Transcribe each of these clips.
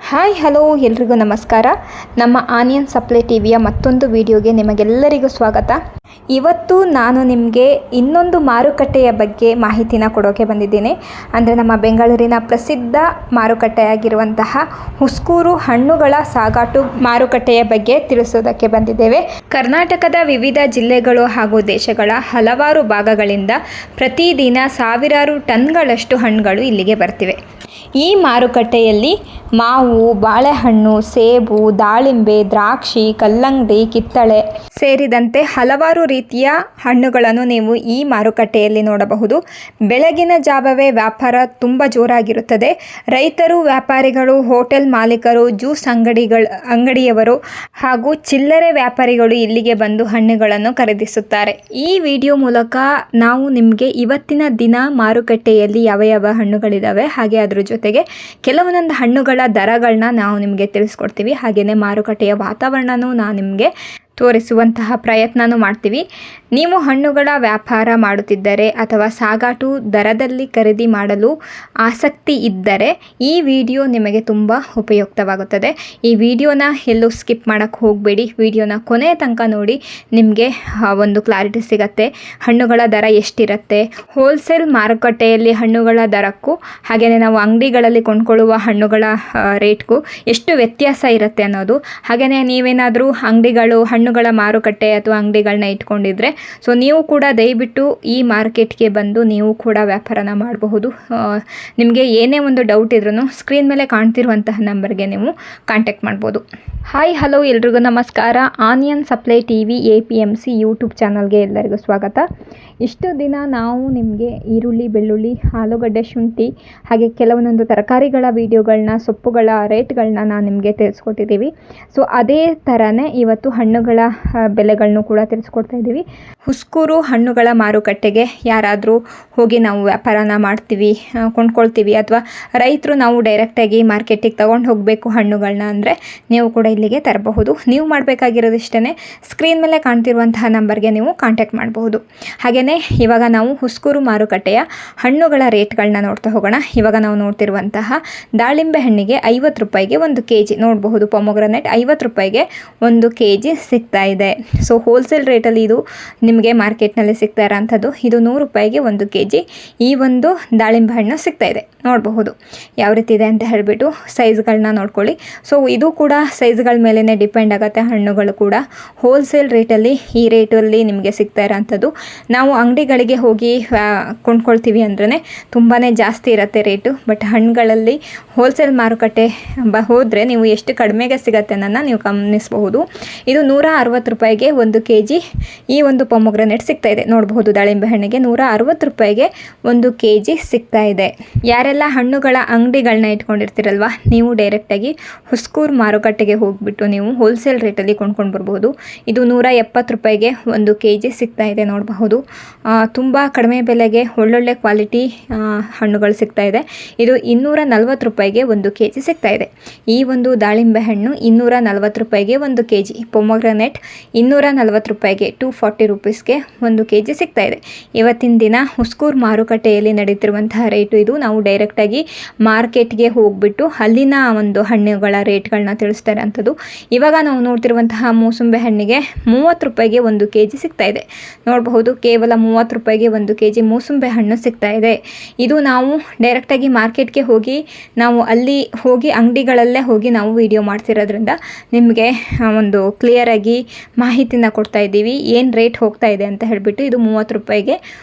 Hi hello ಎಲ್ರಿಗೂ ನಮಸ್ಕಾರ. ನಮ್ಮ ಆನಿಯನ್ ಸಪ್ಲೈ ಟಿವಿಯ ಮತ್ತೊಂದು ವಿಡಿಯೋಗೆ ನಿಮಗೆಲ್ಲರಿಗೂ ಸ್ವಾಗತ. ಇವತ್ತು ನಾನು ನಿಮಗೆ ಇನ್ನೊಂದು ಮಾರುಕಟ್ಟೆಯ ಬಗ್ಗೆ ಮಾಹಿತಿನ ಕೊಡೋಕೆ ಬಂದಿದ್ದೀನಿ. ಅಂದರೆ ನಮ್ಮ ಬೆಂಗಳೂರಿನ ಪ್ರಸಿದ್ಧ ಮಾರುಕಟ್ಟೆಯಾಗಿರುವಂತಹ ಹುಸ್ಕೂರು ಹಣ್ಣುಗಳ ಸಾಗಾಟು ಮಾರುಕಟ್ಟೆಯ ಬಗ್ಗೆ ತಿಳಿಸೋದಕ್ಕೆ ಬಂದಿದ್ದೇವೆ. ಕರ್ನಾಟಕದ ವಿವಿಧ ಜಿಲ್ಲೆಗಳು ಹಾಗೂ ದೇಶಗಳ ಹಲವಾರು ಭಾಗಗಳಿಂದ ಪ್ರತಿದಿನ ಸಾವಿರಾರು ಟನ್ಗಳಷ್ಟು ಹಣ್ಣುಗಳು ಇಲ್ಲಿಗೆ ಬರ್ತಿವೆ. ಈ ಮಾರುಕಟ್ಟೆಯಲ್ಲಿ ಮಾವು, ಬಾಳೆಹಣ್ಣು, ಸೇಬು, ದಾಳಿಂಬೆ, ದ್ರಾಕ್ಷಿ, ಕಲ್ಲಂಗಡಿ, ಕಿತ್ತಳೆ ಸೇರಿದಂತೆ ಹಲವಾರು ರೀತಿಯ ಹಣ್ಣುಗಳನ್ನು ನೀವು ಈ ಮಾರುಕಟ್ಟೆಯಲ್ಲಿ ನೋಡಬಹುದು. ಬೆಳಗಿನ ಜಾವವೇ ವ್ಯಾಪಾರ ತುಂಬ ಜೋರಾಗಿರುತ್ತದೆ. ರೈತರು, ವ್ಯಾಪಾರಿಗಳು, ಹೋಟೆಲ್ ಮಾಲೀಕರು, ಜ್ಯೂಸ್ ಅಂಗಡಿಯವರು ಹಾಗೂ ಚಿಲ್ಲರೆ ವ್ಯಾಪಾರಿಗಳು ಇಲ್ಲಿಗೆ ಬಂದು ಹಣ್ಣುಗಳನ್ನು ಖರೀದಿಸುತ್ತಾರೆ. ಈ ವಿಡಿಯೋ ಮೂಲಕ ನಾವು ನಿಮಗೆ ಇವತ್ತಿನ ದಿನ ಮಾರುಕಟ್ಟೆಯಲ್ಲಿ ಯಾವ ಹಣ್ಣುಗಳಿದ್ದಾವೆ, ಹಾಗೆ ಅದ್ರ ಜೊತೆಗೆ ಕೆಲವೊಂದೊಂದು ಹಣ್ಣುಗಳ ದರಗಳನ್ನ ನಾವು ನಿಮಗೆ ತಿಳಿಸ್ಕೊಡ್ತೀವಿ. ಹಾಗೆಯೇ ಮಾರುಕಟ್ಟೆಯ ವಾತಾವರಣನೂ ನಾನು ನಿಮಗೆ ತೋರಿಸುವಂತಹ ಪ್ರಯತ್ನನೂ ಮಾಡ್ತೀವಿ. ನೀವು ಹಣ್ಣುಗಳ ವ್ಯಾಪಾರ ಮಾಡುತ್ತಿದ್ದರೆ ಅಥವಾ ಸಾಗಾಟು ದರದಲ್ಲಿ ಖರೀದಿ ಮಾಡಲು ಆಸಕ್ತಿ ಇದ್ದರೆ ಈ ವಿಡಿಯೋ ನಿಮಗೆ ತುಂಬ ಉಪಯುಕ್ತವಾಗುತ್ತದೆ. ಈ ವಿಡಿಯೋನ ಎಲ್ಲೂ ಸ್ಕಿಪ್ ಮಾಡೋಕ್ಕೆ ಹೋಗಬೇಡಿ. ವಿಡಿಯೋನ ಕೊನೆಯ ತನಕ ನೋಡಿ. ನಿಮಗೆ ಒಂದು ಕ್ಲಾರಿಟಿ ಸಿಗತ್ತೆ. ಹಣ್ಣುಗಳ ದರ ಎಷ್ಟಿರುತ್ತೆ, ಹೋಲ್ಸೇಲ್ ಮಾರುಕಟ್ಟೆಯಲ್ಲಿ ಹಣ್ಣುಗಳ ದರಕ್ಕೂ ಹಾಗೆಯೇ ನಾವು ಅಂಗಡಿಗಳಲ್ಲಿ ಕೊಂಡ್ಕೊಳ್ಳುವ ಹಣ್ಣುಗಳ ರೇಟ್ಗೂ ಎಷ್ಟು ವ್ಯತ್ಯಾಸ ಇರುತ್ತೆ ಅನ್ನೋದು. ಹಾಗೆಯೇ ನೀವೇನಾದರೂ ಹಣ್ಣುಗಳ ಮಾರುಕಟ್ಟೆ ಅಥವಾ ಅಂಗಡಿಗಳನ್ನ ಇಟ್ಕೊಂಡಿದ್ರೆ ನೀವು ಕೂಡ ದಯವಿಟ್ಟು ಈ ಮಾರ್ಕೆಟ್ಗೆ ಬಂದು ನೀವು ಕೂಡ ವ್ಯಾಪಾರನ ಮಾಡಬಹುದು. ನಿಮಗೆ ಏನೇ ಒಂದು ಡೌಟ್ ಇದ್ರೂ ಸ್ಕ್ರೀನ್ ಮೇಲೆ ಕಾಣ್ತಿರುವಂತಹ ನಂಬರ್ಗೆ ನೀವು ಕಾಂಟ್ಯಾಕ್ಟ್ ಮಾಡ್ಬೋದು. ಹಾಯ್ ಹಲೋ ಎಲ್ರಿಗೂ ನಮಸ್ಕಾರ. Onion supply TV APMC YouTube ಚಾನಲ್ಗೆ ಎಲ್ಲರಿಗೂ ಸ್ವಾಗತ. ಇಷ್ಟು ದಿನ ನಾವು ನಿಮಗೆ ಈರುಳ್ಳಿ, ಬೆಳ್ಳುಳ್ಳಿ, ಆಲೂಗಡ್ಡೆ, ಶುಂಠಿ ಹಾಗೆ ಕೆಲವೊಂದೊಂದು ತರಕಾರಿಗಳ ವಿಡಿಯೋಗಳನ್ನ, ಸೊಪ್ಪುಗಳ ರೇಟ್ಗಳನ್ನ ನಾನು ನಿಮಗೆ ತಿಳಿಸ್ಕೊಟ್ಟಿದ್ದೀವಿ. ಅದೇ ಥರನೇ ಇವತ್ತು ಹಣ್ಣುಗಳ ಬೆಲೆಗಳನ್ನು ಕೂಡ ತಿಳಿಸ್ಕೊಡ್ತಾ ಇದ್ದೀವಿ. ಹುಸ್ಕೂರು ಹಣ್ಣುಗಳ ಮಾರುಕಟ್ಟೆಗೆ ಯಾರಾದರೂ ಹೋಗಿ ನಾವು ವ್ಯಾಪಾರನ ಮಾಡ್ತೀವಿ, ಕೊಂಡ್ಕೊಳ್ತೀವಿ, ಅಥವಾ ರೈತರು ನಾವು ಡೈರೆಕ್ಟಾಗಿ ಮಾರ್ಕೆಟಿಗೆ ತೊಗೊಂಡು ಹೋಗಬೇಕು ಹಣ್ಣುಗಳನ್ನ ಅಂದರೆ ನೀವು ಕೂಡ ಇಲ್ಲಿಗೆ ತರಬಹುದು. ನೀವು ಮಾಡಬೇಕಾಗಿರೋದಿಷ್ಟೇ ಸ್ಕ್ರೀನ್ ಮೇಲೆ ಕಾಣ್ತಿರುವಂತಹ ನಂಬರ್ಗೆ ನೀವು ಕಾಂಟ್ಯಾಕ್ಟ್ ಮಾಡಬಹುದು. ಹಾಗೆಯೇ ಇವಾಗ ನಾವು ಹುಸ್ಕೂರು ಮಾರುಕಟ್ಟೆಯ ಹಣ್ಣುಗಳ ರೇಟ್ಗಳನ್ನ ನೋಡ್ತಾ ಹೋಗೋಣ. ಇವಾಗ ನಾವು ನೋಡ್ತಿರುವಂತಹ ದಾಳಿಂಬೆ ಹಣ್ಣಿಗೆ 50 ರೂಪಾಯಿಗೆ 1 kg ನೋಡಬಹುದು. ಪೊಮೊಗ್ರನೇಟ್ 50 ರೂಪಾಯಿಗೆ 1 kg ಸಿಗ್ತಾ ಇದೆ. ಹೋಲ್ಸೇಲ್ ರೇಟಲ್ಲಿ ಇದು ನಿಮಗೆ ಮಾರ್ಕೆಟ್ನಲ್ಲಿ ಸಿಗ್ತಾ ಇರೋಂಥದ್ದು. ಇದು 100 ರೂಪಾಯಿಗೆ 1 kg ಈ ಒಂದು ದಾಳಿಂಬೆ ಹಣ್ಣು ಸಿಗ್ತಾ ಇದೆ. ನೋಡಬಹುದು ಯಾವ ರೀತಿ ಇದೆ ಅಂತ ಹೇಳಿಬಿಟ್ಟು ಸೈಜ್ಗಳನ್ನ ನೋಡ್ಕೊಳ್ಳಿ. ಇದು ಕೂಡ ಸೈಜ್ಗಳ ಮೇಲೇ ಡಿಪೆಂಡ್ ಆಗುತ್ತೆ. ಹಣ್ಣುಗಳು ಕೂಡ ಹೋಲ್ಸೇಲ್ ರೇಟಲ್ಲಿ ಈ ರೇಟಲ್ಲಿ ನಿಮಗೆ ಸಿಗ್ತಾ ಇರೋಂಥದ್ದು. ನಾವು ಅಂಗಡಿಗಳಿಗೆ ಹೋಗಿ ಕೊಂಡ್ಕೊಳ್ತೀವಿ ಅಂದ್ರೆ ತುಂಬಾ ಜಾಸ್ತಿ ಇರುತ್ತೆ ರೇಟು. ಬಟ್ ಹಣ್ಣುಗಳಲ್ಲಿ ಹೋಲ್ಸೇಲ್ ಮಾರುಕಟ್ಟೆ ಹೋದರೆ ನೀವು ಎಷ್ಟು ಕಡಿಮೆಗೆ ಸಿಗುತ್ತೆ ಅನ್ನೋದನ್ನ ನೀವು ಗಮನಿಸಬಹುದು. ಇದು 160 ರೂಪಾಯಿಗೆ 1 kg ಈ ಒಂದು ಪೊಮೊಗ್ರನೇಟ್ ಸಿಗ್ತಾ ಇದೆ. ನೋಡಬಹುದು ದಾಳಿಂಬೆ ಹಣ್ಣಿಗೆ 160 ರೂಪಾಯಿಗೆ 1 kg ಸಿಗ್ತಾ ಇದೆ. ಯಾರೆಲ್ಲ ಹಣ್ಣುಗಳ ಅಂಗಡಿಗಳನ್ನ ಇಟ್ಕೊಂಡಿರ್ತೀರಲ್ವ, ನೀವು ಡೈರೆಕ್ಟಾಗಿ ಹುಸ್ಕೂರು ಮಾರುಕಟ್ಟೆಗೆ ಹೋಗಿಬಿಟ್ಟು ನೀವು ಹೋಲ್ಸೇಲ್ ರೇಟಲ್ಲಿ ಕೊಂಡ್ಕೊಂಡು ಬರ್ಬೋದು. ಇದು 170 ರೂಪಾಯಿಗೆ 1 kg ಸಿಗ್ತಾ ಇದೆ. ನೋಡಬಹುದು ತುಂಬ ಕಡಿಮೆ ಬೆಲೆಗೆ ಒಳ್ಳೊಳ್ಳೆ ಕ್ವಾಲಿಟಿ ಹಣ್ಣುಗಳು ಸಿಗ್ತಾ ಇದೆ. ಇದು 240 ರೂಪಾಯಿಗೆ 1 kg ಸಿಗ್ತಾ ಇದೆ. ಈ ಒಂದು ದಾಳಿಂಬೆ ಹಣ್ಣು 240 ರೂಪಾಯಿಗೆ 1 kg, ಪೊಮೊಗ್ರನೇಟ್ 240 ರೂಪಾಯಿಗೆ 240 ರೂಪೀಸ್ಗೆ 1 kg ಸಿಗ್ತಾ ಇದೆ. ಇವತ್ತಿನ ದಿನ ಹುಸ್ಕೂರು ಮಾರುಕಟ್ಟೆಯಲ್ಲಿ ನಡೀತಿರುವಂತಹ ರೇಟು ಇದು. ನಾವು ಡೈರೆಕ್ಟಾಗಿ ಮಾರ್ಕೆಟ್ಗೆ ಹೋಗ್ಬಿಟ್ಟು ಅಲ್ಲಿನ ಒಂದು ಹಣ್ಣುಗಳ ರೇಟ್ಗಳನ್ನ ತಿಳಿಸ್ತಾರೆ ಅಂಥದ್ದು. ಇವಾಗ ನಾವು ನೋಡ್ತಿರುವಂತಹ ಮೂಸಂಬೆ ಹಣ್ಣಿಗೆ 30 ರೂಪಾಯಿಗೆ 1 kg ಸಿಗ್ತಾ ಇದೆ. ನೋಡಬಹುದು ಕೇವಲ 30 ರೂಪಾಯಿಗೆ 1 kg ಮೂಸಂಬೆ ಹಣ್ಣು ಸಿಗ್ತಾ ಇದೆ. ಇದು ನಾವು ಡೈರೆಕ್ಟಾಗಿ ಮಾರ್ಕೆಟ್ಗೆ ಹೋಗಿ ನಾವು ಅಲ್ಲಿ ಹೋಗಿ ಅಂಗಡಿಗಳಲ್ಲೇ ಹೋಗಿ ನಾವು ವಿಡಿಯೋ ಮಾಡ್ತಿರೋದ್ರಿಂದ ನಿಮಗೆ ಒಂದು ಕ್ಲಿಯರಾಗಿ ಮಾಹಿತಿನ ಕೊಡ್ತಾ ಇದ್ದೀವಿ, ಏನು ರೇಟ್ ಹೋಗ್ತಾ ಇದೆ ಅಂತ ಹೇಳಿಬಿಟ್ಟು. ಇದು 30 ರೂಪಾಯಿಗೆ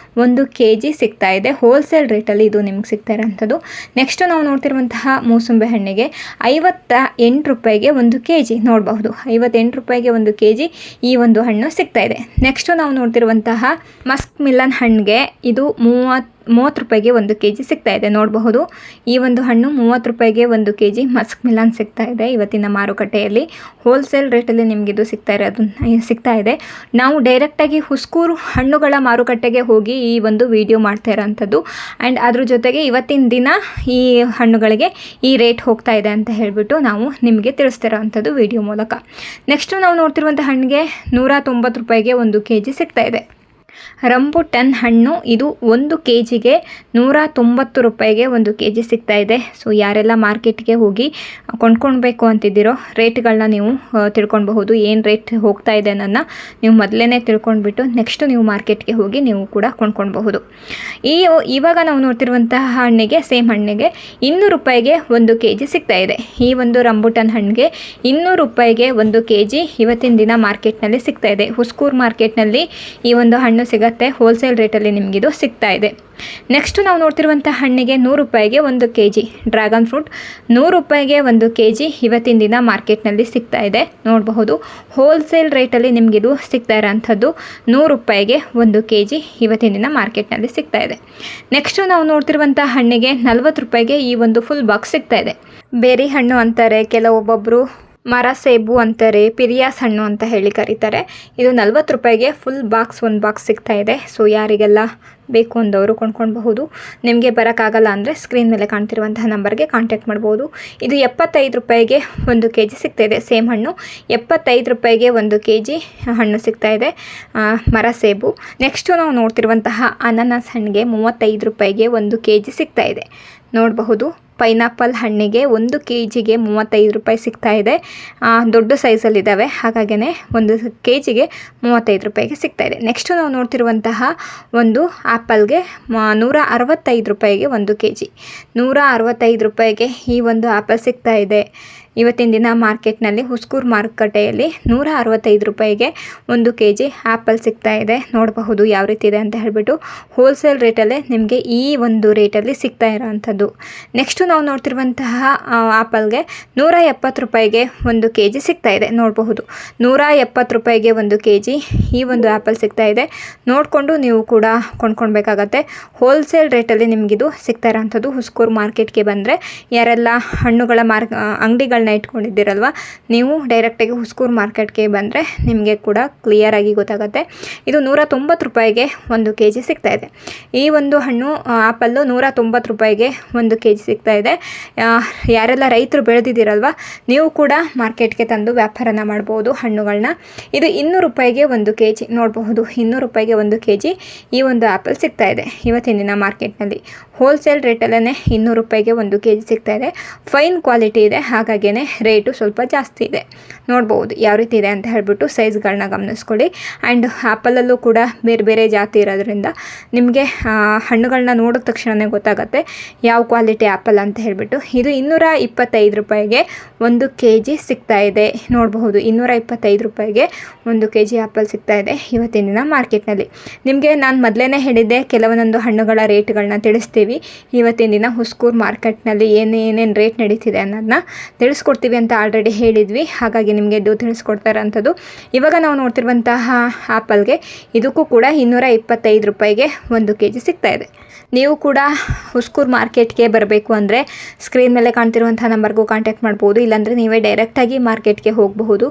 1 kg ಸಿಗ್ತಾ ಇದೆ. ಹೋಲ್ಸೇಲ್ ರೇಟಲ್ಲಿ ಇದು ನಿಮ್ಗೆ ಸಿಗ್ತಾ ಇರೋಂಥದ್ದು. ನೆಕ್ಸ್ಟ್ ನಾವು ನೋಡ್ತಿರುವಂತಹ ಮೂಸಂಬೆ ಹಣ್ಣಿಗೆ 58 ರೂಪಾಯಿಗೆ 1 kg ನೋಡಬಹುದು. 58 ರೂಪಾಯಿಗೆ 1 kg ಈ ಒಂದು ಹಣ್ಣು ಸಿಗ್ತಾ ಇದೆ. ನೆಕ್ಸ್ಟ್ ನಾವು ನೋಡ್ತಿರುವಂತಹ ಮಸ್ಕ್ ಮಿಲನ್ ಹಣ್ಣಿಗೆ ಇದು 30 ರೂಪಾಯಿಗೆ 1 kg ಸಿಗ್ತಾ ಇದೆ. ನೋಡಬಹುದು ಈ ಒಂದು ಹಣ್ಣು 30 ರೂಪಾಯಿಗೆ 1 kg ಮಸ್ಕ್ ಮಿಲನ್ ಸಿಗ್ತಾ ಇದೆ. ಇವತ್ತಿನ ಮಾರುಕಟ್ಟೆಯಲ್ಲಿ ಹೋಲ್ಸೇಲ್ ರೇಟಲ್ಲಿ ನಿಮಗಿದು ಸಿಗ್ತಾ ಇದೆ. ನಾವು ಡೈರೆಕ್ಟಾಗಿ ಹುಸ್ಕೂರು ಹಣ್ಣುಗಳ ಮಾರುಕಟ್ಟೆಗೆ ಹೋಗಿ ಈ ಒಂದು ವಿಡಿಯೋ ಮಾಡ್ತಾ ಇರೋಂಥದ್ದು. ಆ್ಯಂಡ್ ಅದ್ರ ಜೊತೆಗೆ ಇವತ್ತಿನ ದಿನ ಈ ಹಣ್ಣುಗಳಿಗೆ ಈ ರೇಟ್ ಹೋಗ್ತಾ ಇದೆ ಅಂತ ಹೇಳಿಬಿಟ್ಟು ನಾವು ನಿಮಗೆ ತಿಳಿಸ್ತಿರೋ ಅಂಥದ್ದು ವಿಡಿಯೋ ಮೂಲಕ. ನೆಕ್ಸ್ಟು ನಾವು ನೋಡ್ತಿರುವಂಥ ಹಣ್ಣಿಗೆ 190 ರೂಪಾಯಿಗೆ 1 kg ಸಿಗ್ತಾ ಇದೆ. ರಂಬುಟನ್ ಹಣ್ಣು ಇದು 1 kgಗೆ 190 ರೂಪಾಯಿಗೆ 1 kg ಸಿಗ್ತಾ ಇದೆ. ಸೊ ಯಾರೆಲ್ಲ ಮಾರ್ಕೆಟ್ಗೆ ಹೋಗಿ ಕೊಂಡ್ಕೊಳ್ಬೇಕು ಅಂತಿದ್ದೀರೋ ರೇಟ್ಗಳನ್ನ ನೀವು ತಿಳ್ಕೊಳ್ಬಹುದು. ಏನು ರೇಟ್ ಹೋಗ್ತಾ ಇದೆ ಅನ್ನೋದನ್ನ ನೀವು ಮೊದಲೇ ತಿಳ್ಕೊಂಡ್ಬಿಟ್ಟು ನೆಕ್ಸ್ಟ್ ನೀವು ಮಾರ್ಕೆಟ್ಗೆ ಹೋಗಿ ನೀವು ಕೂಡ ಕೊಂಡ್ಕೊಳ್ಬಹುದು. ಇವಾಗ ನಾವು ನೋಡ್ತಿರುವಂತಹ ಹಣ್ಣಿಗೆ ಸೇಮ್ ಹಣ್ಣಿಗೆ 200 ರೂಪಾಯಿಗೆ 1 kg ಸಿಗ್ತಾ ಇದೆ. ಈ ಒಂದು ರಂಬುಟನ್ ಹಣ್ಣಿಗೆ 200 ರೂಪಾಯಿಗೆ 1 kg ಇವತ್ತಿನ ದಿನ ಮಾರ್ಕೆಟ್ನಲ್ಲಿ ಸಿಗ್ತಾ ಇದೆ. ಹುಸ್ಕೂರು ಮಾರ್ಕೆಟ್ನಲ್ಲಿ ಈ ಒಂದು ಹಣ್ಣು ಸಿಗುತ್ತೆ. ಹೋಲ್ಸೇಲ್ ರೇಟಲ್ಲಿ ನಿಮಗಿದು ಸಿಗ್ತಾ ಇದೆ. ನೆಕ್ಸ್ಟ್ ನಾವು ನೋಡ್ತಿರುವಂಥ ಹಣ್ಣಿಗೆ 100 ರೂಪಾಯಿಗೆ 1 kg ಡ್ರ್ಯಾಗನ್ ಫ್ರೂಟ್ 100 ರೂಪಾಯಿಗೆ 1 kg ಇವತ್ತಿನ ದಿನ ಮಾರ್ಕೆಟ್ನಲ್ಲಿ ಸಿಗ್ತಾ ಇದೆ. ನೋಡಬಹುದು ಹೋಲ್ಸೇಲ್ ರೇಟಲ್ಲಿ ನಿಮಗಿದು ಸಿಗ್ತಾ ಇರೋಂಥದ್ದು 100 ರೂಪಾಯಿಗೆ 1 kg ಇವತ್ತಿನ ದಿನ ಮಾರ್ಕೆಟ್ನಲ್ಲಿ ಸಿಗ್ತಾ ಇದೆ. ನೆಕ್ಸ್ಟ್ ನಾವು ನೋಡ್ತಿರುವಂಥ ಹಣ್ಣಿಗೆ 40 ರೂಪಾಯಿಗೆ ಈ ಒಂದು ಫುಲ್ ಬಾಕ್ಸ್ ಸಿಗ್ತಾ ಇದೆ. ಬೇರಿ ಹಣ್ಣು ಅಂತಾರೆ, ಕೆಲವೊಬ್ಬೊಬ್ಬರು ಮರ ಸೇಬು ಅಂತಾರೆ, ಪಿರಿಯಾಸ್ ಹಣ್ಣು ಅಂತ ಹೇಳಿ ಕರೀತಾರೆ. ಇದು 40 ರೂಪಾಯಿಗೆ ಫುಲ್ ಬಾಕ್ಸ್ 1 ಬಾಕ್ಸ್ ಸಿಗ್ತಾ ಇದೆ. ಸೊ ಯಾರಿಗೆಲ್ಲ ಬೇಕು ಅಂದವರು ಕೊಂಡ್ಕೊಳ್ಬಹುದು. ನಿಮಗೆ ಬರೋಕ್ಕಾಗಲ್ಲ ಅಂದರೆ ಸ್ಕ್ರೀನ್ ಮೇಲೆ ಕಾಣ್ತಿರುವಂತಹ ನಂಬರ್ಗೆ ಕಾಂಟ್ಯಾಕ್ಟ್ ಮಾಡ್ಬೋದು. ಇದು 75 ರೂಪಾಯಿಗೆ 1 kg ಸಿಗ್ತಾ ಇದೆ. ಸೇಮ್ ಹಣ್ಣು 75 ರೂಪಾಯಿಗೆ 1 kg ಹಣ್ಣು ಸಿಗ್ತಾ ಇದೆ, ಮರ ಸೇಬು. ನೆಕ್ಸ್ಟು ನಾವು ನೋಡ್ತಿರುವಂತಹ ಅನಾನಸ್ ಹಣ್ಣಿಗೆ 35 ರೂಪಾಯಿಗೆ 1 kg ಸಿಗ್ತಾ ಇದೆ. ನೋಡಬಹುದು ಪೈನಾಪಲ್ ಹಣ್ಣಿಗೆ 1 kgಗೆ 35 ರೂಪಾಯಿ ಸಿಗ್ತಾ ಇದೆ. ದೊಡ್ಡ ಸೈಜಲ್ಲಿದ್ದಾವೆ, ಹಾಗಾಗೇ 1 kgಗೆ 35 ರೂಪಾಯಿಗೆ ಸಿಗ್ತಾ ಇದೆ. ನೆಕ್ಸ್ಟು ನಾವು ನೋಡ್ತಿರುವಂತಹ ಒಂದು ಆ್ಯಪಲ್ಗೆ 165 ರೂಪಾಯಿಗೆ 1 kg 165 ರೂಪಾಯಿಗೆ ಈ ಒಂದು ಆ್ಯಪಲ್ ಸಿಗ್ತಾ ಇದೆ. ಇವತ್ತಿನ ದಿನ ಮಾರ್ಕೆಟ್ನಲ್ಲಿ ಹುಸ್ಕೂರು ಮಾರುಕಟ್ಟೆಯಲ್ಲಿ 165 ರೂಪಾಯಿಗೆ 1 kg ಆ್ಯಪಲ್ ಸಿಗ್ತಾ ಇದೆ. ನೋಡಬಹುದು ಯಾವ ರೀತಿ ಇದೆ ಅಂತ ಹೇಳಿಬಿಟ್ಟು ಹೋಲ್ಸೇಲ್ ರೇಟಲ್ಲೇ ನಿಮಗೆ ಈ ಒಂದು ರೇಟಲ್ಲಿ ಸಿಗ್ತಾ ಇರೋವಂಥದ್ದು. ನೆಕ್ಸ್ಟು ನಾವು ನೋಡ್ತಿರುವಂತಹ ಆ್ಯಪಲ್ಗೆ 170 ರೂಪಾಯಿಗೆ 1 kg ಸಿಗ್ತಾ ಇದೆ. ನೋಡಬಹುದು 170 ರೂಪಾಯಿಗೆ 1 kg ಈ ಒಂದು ಆ್ಯಪಲ್ ಸಿಗ್ತಾ ಇದೆ. ನೋಡಿಕೊಂಡು ನೀವು ಕೂಡ ಕೊಂಡ್ಕೊಳ್ಬೇಕಾಗತ್ತೆ. ಹೋಲ್ಸೇಲ್ ರೇಟಲ್ಲಿ ನಿಮಗಿದು ಸಿಗ್ತಾ ಇರೋವಂಥದ್ದು. ಹುಸ್ಕೂರು ಮಾರ್ಕೆಟ್ಗೆ ಬಂದರೆ ಯಾರೆಲ್ಲ ಹಣ್ಣುಗಳ ಅಂಗಡಿಗಳನ್ನ ಇಟ್ಕೊಂಡಿದ್ದೀರಲ್ವ, ನೀವು ಡೈರೆಕ್ಟಾಗಿ ಹುಸ್ಕೂರು ಮಾರ್ಕೆಟ್ಗೆ ಬಂದರೆ ನಿಮಗೆ ಕೂಡ ಕ್ಲಿಯರಾಗಿ ಗೊತ್ತಾಗುತ್ತೆ. ಇದು 190 ರೂಪಾಯಿಗೆ 1 kg ಸಿಗ್ತಾ ಇದೆ. ಈ ಒಂದು ಹಣ್ಣು ಆ್ಯಪಲ್ಲು 190 ರೂಪಾಯಿಗೆ 1 kg ಸಿಗ್ತಾ ಇದೆ. ಯಾರೆಲ್ಲ ರೈತರು ಬೆಳೆದಿದ್ದೀರಲ್ವ, ನೀವು ಕೂಡ ಮಾರ್ಕೆಟ್ಗೆ ತಂದು ವ್ಯಾಪಾರನ ಮಾಡ್ಬೋದು ಹಣ್ಣುಗಳನ್ನ. ಇದು 200 ರೂಪಾಯಿಗೆ 1 kg. ನೋಡಬಹುದು 200 ರೂಪಾಯಿಗೆ 1 kg ಈ ಒಂದು ಆ್ಯಪಲ್ ಸಿಗ್ತಾ ಇದೆ ಇವತ್ತಿನ ದಿನ ಮಾರ್ಕೆಟ್ನಲ್ಲಿ. ಹೋಲ್ಸೇಲ್ ರೇಟಲ್ಲೇ 200 ರೂಪಾಯಿಗೆ 1 kg ಸಿಗ್ತಾ ಇದೆ. ಫೈನ್ ಕ್ವಾಲಿಟಿ ಇದೆ, ಹಾಗಾಗಿ ರೇಟು ಸ್ವಲ್ಪ ಜಾಸ್ತಿ ಇದೆ. ನೋಡ್ಬೋದು ಯಾವ ರೀತಿ ಇದೆ ಅಂತ ಹೇಳ್ಬಿಟ್ಟು ಸೈಜ್ಗಳನ್ನ ಗಮನಿಸ್ಕೊಳ್ಳಿ. ಆ್ಯಂಡ್ ಆ್ಯಪಲಲ್ಲೂ ಕೂಡ ಬೇರೆ ಬೇರೆ ಜಾತಿ ಇರೋದ್ರಿಂದ ನಿಮಗೆ ಹಣ್ಣುಗಳನ್ನ ನೋಡಿದ ತಕ್ಷಣವೇ ಗೊತ್ತಾಗುತ್ತೆ ಯಾವ ಕ್ವಾಲಿಟಿ ಆ್ಯಪಲ್ ಅಂತ ಹೇಳ್ಬಿಟ್ಟು. ಇದು 225 ರೂಪಾಯಿಗೆ 1 kg ಸಿಗ್ತಾ ಇದೆ. ನೋಡಬಹುದು 225 ರೂಪಾಯಿಗೆ 1 kg ಆ್ಯಪಲ್ ಸಿಗ್ತಾ ಇದೆ ಇವತ್ತಿನ ದಿನ ಮಾರ್ಕೆಟ್ನಲ್ಲಿ. ನಿಮಗೆ ನಾನು ಮೊದಲೇ ಹೇಳಿದ್ದೆ ಕೆಲವೊಂದೊಂದು ಹಣ್ಣುಗಳ ರೇಟ್ಗಳನ್ನ ತಿಳಿಸ್ತೀವಿ. ಇವತ್ತಿನ ದಿನ ಹುಸ್ಕೂರು ಮಾರ್ಕೆಟ್ನಲ್ಲಿ ಏನೇನು ರೇಟ್ ನಡೀತಿದೆ ಅನ್ನೋದನ್ನ ತಿಳಿಸ್ಕೊಡ್ತೀವಿ ಅಂತ ಆಲ್ರೆಡಿ ಹೇಳಿದ್ವಿ, ಹಾಗಾಗಿ ನಿಮಗೆ ಇದು ತಿಳಿಸ್ಕೊಡ್ತಾ ಇರೋಂಥದ್ದು. ಇವಾಗ ನಾವು ನೋಡ್ತಿರುವಂತಹ ಆ್ಯಪಲ್ಗೆ ಇದಕ್ಕೂ ಕೂಡ 225 ರೂಪಾಯಿಗೆ 1 kg ಸಿಗ್ತಾ ಇದೆ. ನೀವು ಕೂಡ ಹುಸ್ಕೂರು ಮಾರ್ಕೆಟ್ಗೆ ಬರಬೇಕು ಅಂದರೆ ಸ್ಕ್ರೀನ್ ಮೇಲೆ ಕಾಣ್ತಿರುವಂಥ ನಂಬರ್ಗೂ ಕಾಂಟ್ಯಾಕ್ಟ್ ಮಾಡ್ಬೋದು. ಇಲ್ಲಾಂದರೆ ನೀವೇ ಡೈರೆಕ್ಟಾಗಿ ಮಾರ್ಕೆಟ್ಗೆ ಹೋಗಬಹುದು,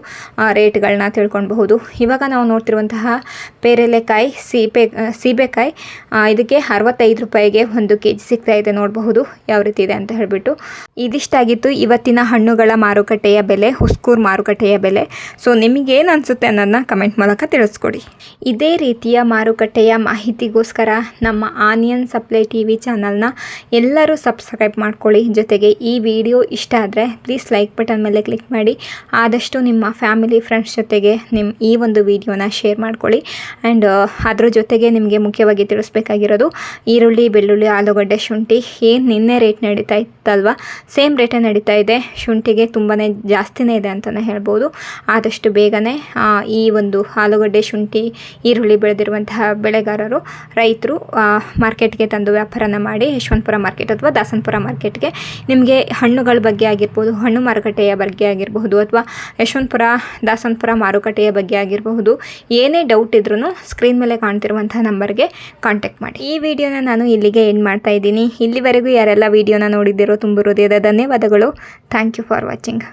ರೇಟ್ಗಳನ್ನ ತಿಳ್ಕೊಳ್ಬಹುದು. ಇವಾಗ ನಾವು ನೋಡ್ತಿರುವಂತಹ ಪೇರಲೆಕಾಯಿ, ಸೀಬೆಕಾಯಿ ಇದಕ್ಕೆ 65 ರೂಪಾಯಿಗೆ 1 kg ಸಿಗ್ತಾ ಇದೆ. ನೋಡಬಹುದು ಯಾವ ರೀತಿ ಇದೆ ಅಂತ ಹೇಳಿಬಿಟ್ಟು. ಇದಿಷ್ಟಾಗಿತ್ತು ಇವತ್ತಿನ ಹಣ್ಣುಗಳ ಮಾರುಕಟ್ಟೆಯ ಬೆಲೆ, ಹುಸ್ಕೂರು ಮಾರುಕಟ್ಟೆಯ ಬೆಲೆ. ಸೊ ನಿಮಗೇನು ಅನಿಸುತ್ತೆ ಅನ್ನೋದನ್ನ ಕಮೆಂಟ್ ಮೂಲಕ ತಿಳಿಸ್ಕೊಡಿ. ಇದೇ ರೀತಿಯ ಮಾರುಕಟ್ಟೆಯ ಮಾಹಿತಿಗೋಸ್ಕರ ನಮ್ಮ ಆನಿಯನ್ ಸಪ್ಲೈ TV ಚಾನಲ್ನ ಎಲ್ಲರೂ ಸಬ್ಸ್ಕ್ರೈಬ್ ಮಾಡ್ಕೊಳ್ಳಿ. ಜೊತೆಗೆ ಈ ವಿಡಿಯೋ ಇಷ್ಟ ಆದರೆ ಪ್ಲೀಸ್ ಲೈಕ್ ಬಟನ್ ಮೇಲೆ ಕ್ಲಿಕ್ ಮಾಡಿ. ಆದಷ್ಟು ನಿಮ್ಮ ಫ್ಯಾಮಿಲಿ ಫ್ರೆಂಡ್ಸ್ ಜೊತೆಗೆ ಈ ಒಂದು ವಿಡಿಯೋನ ಶೇರ್ ಮಾಡ್ಕೊಳ್ಳಿ. ಆ್ಯಂಡ್ ಅದ್ರ ಜೊತೆಗೆ ನಿಮಗೆ ಮುಖ್ಯವಾಗಿ ತಿಳಿಸ್ಬೇಕಾಗಿರೋದು ಈರುಳ್ಳಿ, ಬೆಳ್ಳುಳ್ಳಿ, ಆಲೂಗಡ್ಡೆ, ಶುಂಠಿ ಏನು ನಿನ್ನೆ ರೇಟ್ ನಡೀತಾ ಇತ್ತಲ್ವ, ಸೇಮ್ ರೇಟೇ ನಡೀತಾ ಇದೆ. ಶುಂಠಿಗೆ ತುಂಬಾ ಜಾಸ್ತಿನೇ ಇದೆ ಅಂತಲೇ ಹೇಳ್ಬೋದು. ಆದಷ್ಟು ಬೇಗನೆ ಈ ಒಂದು ಆಲೂಗಡ್ಡೆ, ಶುಂಠಿ, ಈರುಳ್ಳಿ ಬೆಳೆದಿರುವಂತಹ ಬೆಳೆಗಾರರು, ರೈತರು ಮಾರ್ಕೆಟ್ಗೆ ತಂದು ವ್ಯಾಪಾರನ ಮಾಡಿ ಯಶವಂತಪುರ ಮಾರ್ಕೆಟ್ ಅಥವಾ ದಾಸನಪುರ ಮಾರ್ಕೆಟ್ಗೆ ನಿಮಗೆ ಹಣ್ಣುಗಳ ಬಗ್ಗೆ ಆಗಿರ್ಬೋದು, ಹಣ್ಣು ಮಾರುಕಟ್ಟೆಯ ಬಗ್ಗೆ ಆಗಿರಬಹುದು, ಅಥವಾ ಯಶವಂತಪುರ ದಾಸನಪುರ ಮಾರುಕಟ್ಟೆಯ ಬಗ್ಗೆ ಆಗಿರಬಹುದು, ಏನೇ ಡೌಟ್ ಇದ್ರೂ ಸ್ಕ್ರೀನ್ ಮೇಲೆ ಕಾಣ್ತಿರುವಂಥ ನಂಬರ್ಗೆ ಕಾಂಟ್ಯಾಕ್ಟ್ ಮಾಡಿ. ಈ ವಿಡಿಯೋನ ನಾನು ಇಲ್ಲಿಗೆ ಎಂಡ್ ಮಾಡ್ತಾ ಇದ್ದೀನಿ. ಇಲ್ಲಿವರೆಗೂ ಯಾರೆಲ್ಲ ವಿಡಿಯೋನ ನೋಡಿದ್ದೀರೋ ತುಂಬ ಹೃದಯದ ಧನ್ಯವಾದಗಳು. Thank you for watching.